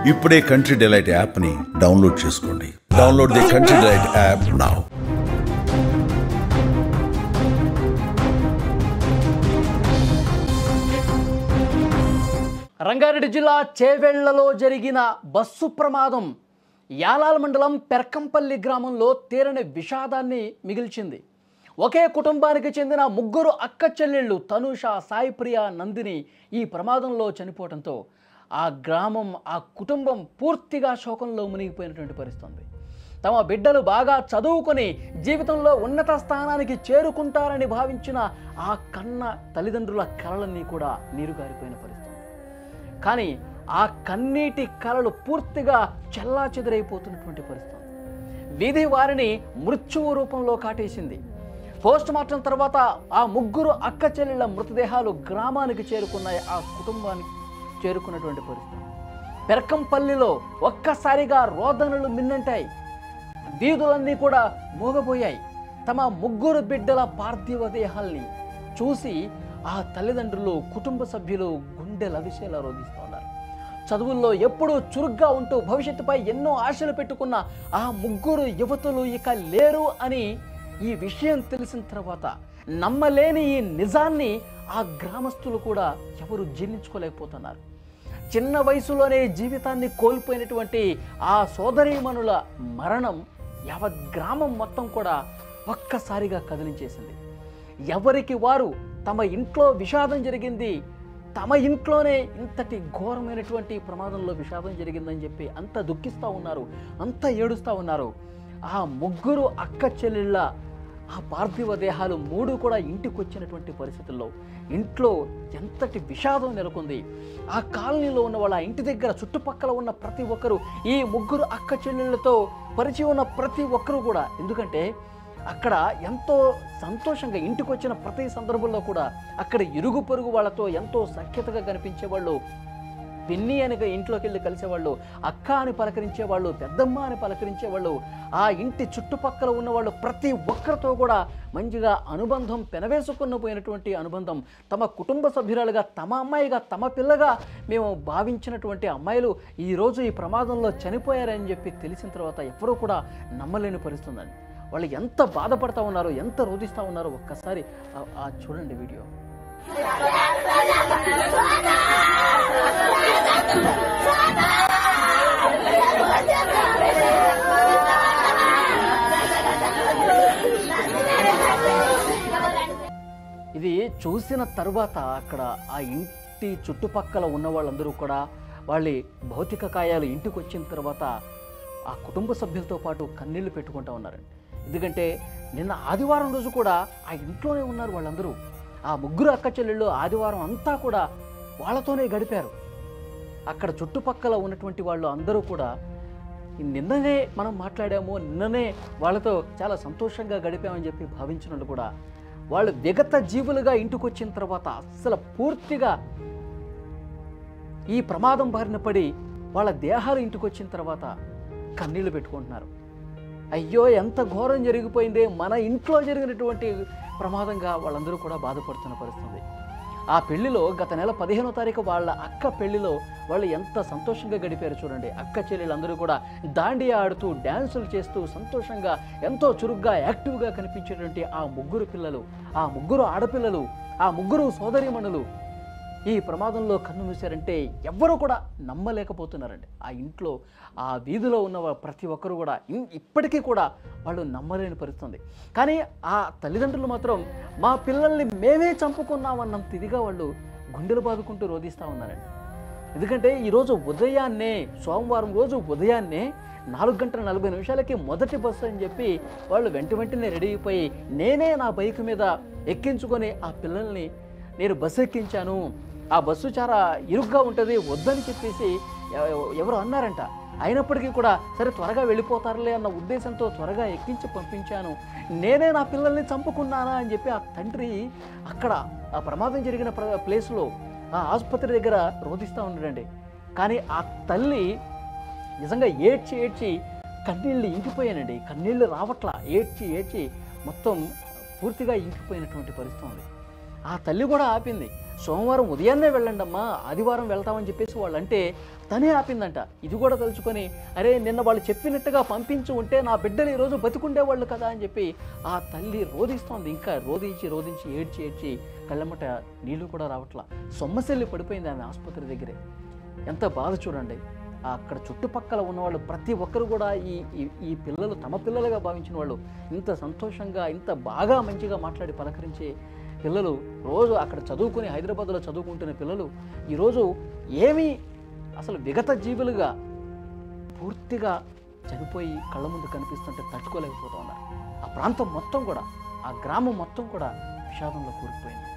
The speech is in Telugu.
ఇప్పుడే కంట్రీ డిలైట్ యాప్ని డౌన్లోడ్ చేసుకోండి. Download the country delight app now. Rangareddy జిల్లా చేవెళ్లలో జరిగిన బస్సు ప్రమాదం యాలాల మండలం పెర్కంపల్లి గ్రామంలో తీరని విషాదాన్ని మిగిల్చింది. ఒకే కుటుంబానికి చెందిన ముగ్గురు అక్క చెల్లెళ్ళు తనుష, సాయిప్రియ, నందిని ఈ ప్రమాదంలో చనిపోవడంతో ఆ గ్రామం, ఆ కుటుంబం పూర్తిగా శోకంలో మునిగిపోయినటువంటి పరిస్థితి. తమ బిడ్డలు బాగా చదువుకొని జీవితంలో ఉన్నత స్థానానికి చేరుకుంటారని భావించిన ఆ కన్న తల్లిదండ్రుల కలలన్నీ కూడా నీరుగారిపోయిన పరిస్థితి. కానీ ఆ కన్నీటి కలలు పూర్తిగా చెల్లాచెదరైపోతున్నటువంటి పరిస్థితి. వీధి వారిని మృత్యువు రూపంలో కాటేసింది. పోస్ట్ మార్టం తర్వాత ఆ ముగ్గురు అక్క చెల్లెళ్ళ మృతదేహాలు గ్రామానికి చేరుకున్నాయి. ఆ కుటుంబానికి చేరుకున్నటువంటి పరిస్థితి. పెర్కంపల్లిలో ఒక్కసారిగా రోదనలు మిన్నంటాయి. వీధులన్నీ కూడా మోగపోయాయి. తమ ముగ్గురు బిడ్డల పార్థివ దేహాల్ని చూసి ఆ తల్లిదండ్రులు, కుటుంబ సభ్యులు గుండె లవిసేలా రోధిస్తున్నారు. చదువుల్లో ఎప్పుడూ చురుగ్గా ఉంటూ భవిష్యత్తుపై ఎన్నో ఆశలు పెట్టుకున్న ఆ ముగ్గురు యువతులు ఇక లేరు అని ఈ విషయం తెలిసిన తర్వాత నమ్మలేని ఈ నిజాన్ని ఆ గ్రామస్తులు కూడా ఎవరు జీర్ణించుకోలేకపోతున్నారు. చిన్న వయసులోనే జీవితాన్ని కోల్పోయినటువంటి ఆ సోదరీమణుల మరణం యావత్ గ్రామం మొత్తం కూడా ఒక్కసారిగా కదిలించేసింది. ఎవరికి వారు తమ ఇంట్లో విషాదం జరిగింది, తమ ఇంట్లోనే ఇంతటి ఘోరమైనటువంటి ప్రమాదంలో విషాదం జరిగిందని చెప్పి అంత దుఃఖిస్తూ ఉన్నారు, అంత ఏడుస్తూ ఉన్నారు. ఆ ముగ్గురు అక్క చెల్లెళ్ళ ఆ పార్థివ దేహాలు మూడు కూడా ఇంటికి వచ్చినటువంటి పరిస్థితుల్లో ఇంట్లో ఎంతటి విషాదం నెలకొంది. ఆ కాలనీలో ఉన్న వాళ్ళ ఇంటి దగ్గర చుట్టుపక్కల ఉన్న ప్రతి ఒక్కరు, ఈ ముగ్గురు అక్క చెల్లెళ్ళతో పరిచయం ఉన్న ప్రతి ఒక్కరు కూడా, ఎందుకంటే అక్కడ ఎంతో సంతోషంగా ఇంటికి వచ్చిన ప్రతి సందర్భంలో కూడా అక్కడ ఇరుగు పొరుగు వాళ్ళతో ఎంతో సఖ్యతగా కనిపించేవాళ్ళు. పిన్ని అని ఇంట్లోకి వెళ్ళి కలిసేవాళ్ళు, అక్క అని పలకరించేవాళ్ళు, పెద్దమ్మ అని పలకరించేవాళ్ళు. ఆ ఇంటి చుట్టుపక్కల ఉన్నవాళ్ళు ప్రతి ఒక్కరితో కూడా మంచిగా అనుబంధం, పెనవేసుకున్న పోయినటువంటి అనుబంధం. తమ కుటుంబ సభ్యురాలుగా, తమ అమ్మాయిగా, తమ పిల్లగా మేము భావించినటువంటి అమ్మాయిలు ఈరోజు ఈ ప్రమాదంలో చనిపోయారని చెప్పి తెలిసిన తర్వాత ఎవరూ కూడా నమ్మలేని పరిస్థితి. వాళ్ళు ఎంత బాధపడతా ఉన్నారో, ఎంత రోధిస్తూ ఉన్నారో ఒక్కసారి చూడండి వీడియో. ఇది చూసిన తర్వాత అక్కడ ఆ ఇంటి చుట్టుపక్కల ఉన్న వాళ్ళందరూ కూడా వాళ్ళ భౌతిక కాయాలు ఇంటికి వచ్చిన తర్వాత ఆ కుటుంబ సభ్యులతో పాటు కన్నీళ్లు పెట్టుకుంటూ ఉన్నారండి. ఎందుకంటే నిన్న ఆదివారం రోజు కూడా ఆ ఇంట్లోనే ఉన్నారు వాళ్ళందరూ. ఆ ముగ్గురు అక్క చెల్లెళ్ళు ఆదివారం అంతా కూడా వాళ్ళతోనే గడిపారు. అక్కడ చుట్టుపక్కల ఉన్నటువంటి వాళ్ళు అందరూ కూడా నిన్ననే మనం మాట్లాడాము, నిన్ననే వాళ్ళతో చాలా సంతోషంగా గడిపామని చెప్పి భావించిన వాళ్ళు కూడా వాళ్ళు విగత జీవులుగా ఇంటికి వచ్చిన తర్వాత అస్సలు పూర్తిగా ఈ ప్రమాదం బారిన పడి వాళ్ళ దేహాలు ఇంటికి వచ్చిన తర్వాత కన్నీళ్లు పెట్టుకుంటున్నారు. అయ్యో ఎంత ఘోరం జరిగిపోయిందే, మన ఇంట్లో జరిగినటువంటి ప్రమాదంగా వాళ్ళందరూ కూడా బాధపడుతున్న పరిస్థితి. ఆ పెళ్లిలో గత నెల 15వ తారీఖు వాళ్ళ అక్క పెళ్లిలో వాళ్ళు ఎంత సంతోషంగా గడిపారు చూడండి. అక్క చెల్లెళ్ళందరూ కూడా దాండియా ఆడుతూ, డ్యాన్సులు చేస్తూ సంతోషంగా, ఎంతో చురుగ్గా, యాక్టివ్గా కనిపించేటువంటి ఆ ముగ్గురు పిల్లలు, ఆ ముగ్గురు ఆడపిల్లలు, ఆ ముగ్గురు సోదరీమణులు ఈ ప్రమాదంలో కన్ను మూశారంటే ఎవ్వరూ కూడా నమ్మలేకపోతున్నారండి. ఆ ఇంట్లో, ఆ వీధిలో ఉన్న ప్రతి ఒక్కరు కూడా ఇప్పటికీ కూడా వాళ్ళు నమ్మలేని పరిస్థితి. కానీ ఆ తల్లిదండ్రులు మాత్రం మా పిల్లల్ని మేమే చంపుకున్నామన్నంత ఇదిగా వాళ్ళు గుండెలు బాదుకుంటూ రోధిస్తూ ఉన్నారండి. ఎందుకంటే ఈరోజు ఉదయాన్నే, సోమవారం రోజు ఉదయాన్నే 4:40 మొదటి బస్సు అని చెప్పి వాళ్ళు వెంటనే రెడీ అయిపోయి నేనే నా బైక్ మీద ఎక్కించుకొని ఆ పిల్లల్ని నేను బస్సు ఎక్కించాను, ఆ బస్సు చాలా ఇరుగ్గా ఉంటుంది వద్దని చెప్పేసి ఎవరు అన్నారంట. అయినప్పటికీ కూడా సరే త్వరగా వెళ్ళిపోతారులే అన్న ఉద్దేశంతో త్వరగా ఎక్కించి పంపించాను, నేనే నా పిల్లల్ని చంపుకున్నానా అని చెప్పి ఆ తండ్రి అక్కడ ఆ ప్రమాదం జరిగిన ప్లేస్లో ఆ ఆసుపత్రి దగ్గర రోధిస్తూ ఉన్నాడండి. కానీ ఆ తల్లి నిజంగా ఏడ్చి కన్నీళ్ళు ఇంకిపోయానండి. కన్నీళ్ళు రావట్లా, ఏడ్చి మొత్తం పూర్తిగా ఇంకిపోయినటువంటి పరిస్థితి ఉంది. ఆ తల్లి కూడా ఆపింది. సోమవారం ఉదయాన్నే వెళ్ళండి అమ్మా, ఆదివారం వెళ్తామని చెప్పేసి వాళ్ళు అంటే తనే ఆపిందంట. ఇది కూడా తలుచుకొని అరే నిన్న వాళ్ళు చెప్పినట్టుగా పంపించి ఉంటే నా బిడ్డలు ఈరోజు బతికుండేవాళ్ళు కదా అని చెప్పి ఆ తల్లి రోధిస్తోంది. ఇంకా రోధించి ఏడ్చి కళ్ళమ్మట నీళ్లు కూడా రావట్లా. సొమ్మసెల్లి పడిపోయింది ఆమె ఆసుపత్రి దగ్గరే. ఎంత బాధ చూడండి. అక్కడ చుట్టుపక్కల ఉన్నవాళ్ళు ప్రతి ఒక్కరు కూడా ఈ పిల్లలు తమ పిల్లలుగా భావించిన వాళ్ళు ఇంత సంతోషంగా ఇంత బాగా మంచిగా మాట్లాడి పలకరించే పిల్లలు, రోజు అక్కడ చదువుకుని హైదరాబాద్లో చదువుకుంటున్న పిల్లలు ఈరోజు ఏమీ అసలు విగత జీవులుగా పూర్తిగా చనిపోయి కళ్ళ ముందు కనిపిస్తుంటే తట్టుకోలేకపోతూ ఉన్నారు. ఆ ప్రాంతం మొత్తం కూడా, ఆ గ్రామం మొత్తం కూడా విషాదంలో కూరుకుపోయింది.